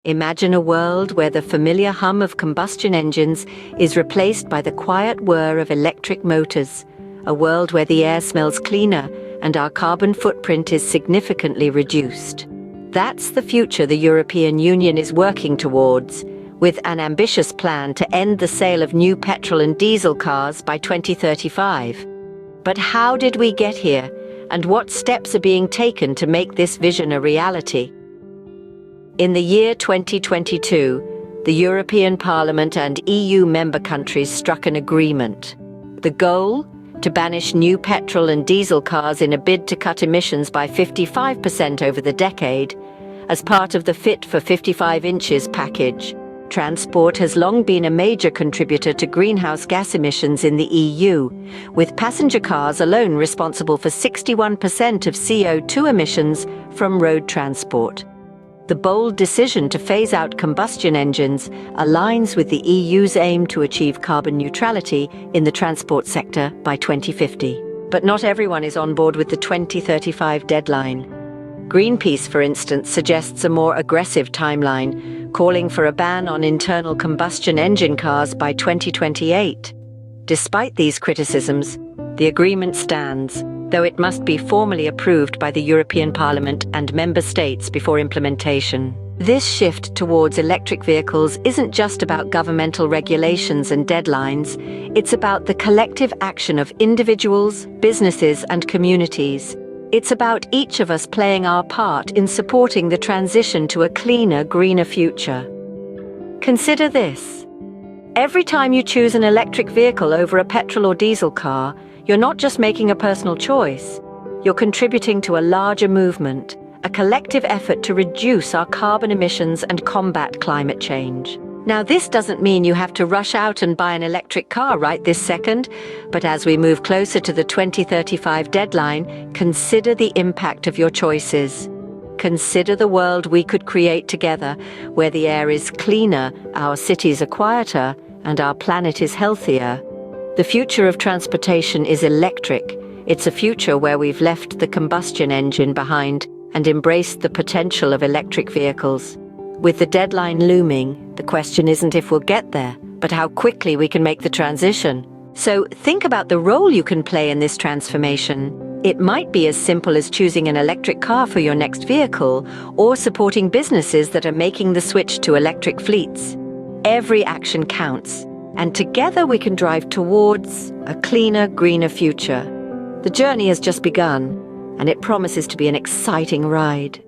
Imagine a world where the familiar hum of combustion engines is replaced by the quiet whir of electric motors, a world where the air smells cleaner and our carbon footprint is significantly reduced. That's the future the European Union is working towards, with an ambitious plan to end the sale of new petrol and diesel cars by 2035. But how did we get here, and what steps are being taken to make this vision a reality? In the year 2022, the European Parliament and EU member countries struck an agreement. The goal? To banish new petrol and diesel cars in a bid to cut emissions by 55% over the decade, as part of the Fit for 55 inches package. Transport has long been a major contributor to greenhouse gas emissions in the EU, with passenger cars alone responsible for 61% of CO2 emissions from road transport. The bold decision to phase out combustion engines aligns with the EU's aim to achieve carbon neutrality in the transport sector by 2050. But not everyone is on board with the 2035 deadline. Greenpeace, for instance, suggests a more aggressive timeline, calling for a ban on internal combustion engine cars by 2028. Despite these criticisms, the agreement stands, though it must be formally approved by the European Parliament and member states before implementation. This shift towards electric vehicles isn't just about governmental regulations and deadlines, it's about the collective action of individuals, businesses, and communities. It's about each of us playing our part in supporting the transition to a cleaner, greener future. Consider this. Every time you choose an electric vehicle over a petrol or diesel car, you're not just making a personal choice. You're contributing to a larger movement, a collective effort to reduce our carbon emissions and combat climate change. Now, this doesn't mean you have to rush out and buy an electric car right this second, but as we move closer to the 2035 deadline, consider the impact of your choices. Consider the world we could create together, where the air is cleaner, our cities are quieter, and our planet is healthier. The future of transportation is electric. It's a future where we've left the combustion engine behind and embraced the potential of electric vehicles. With the deadline looming, the question isn't if we'll get there, but how quickly we can make the transition. So think about the role you can play in this transformation. It might be as simple as choosing an electric car for your next vehicle, or supporting businesses that are making the switch to electric fleets. Every action counts, and together we can drive towards a cleaner, greener future. The journey has just begun, and it promises to be an exciting ride.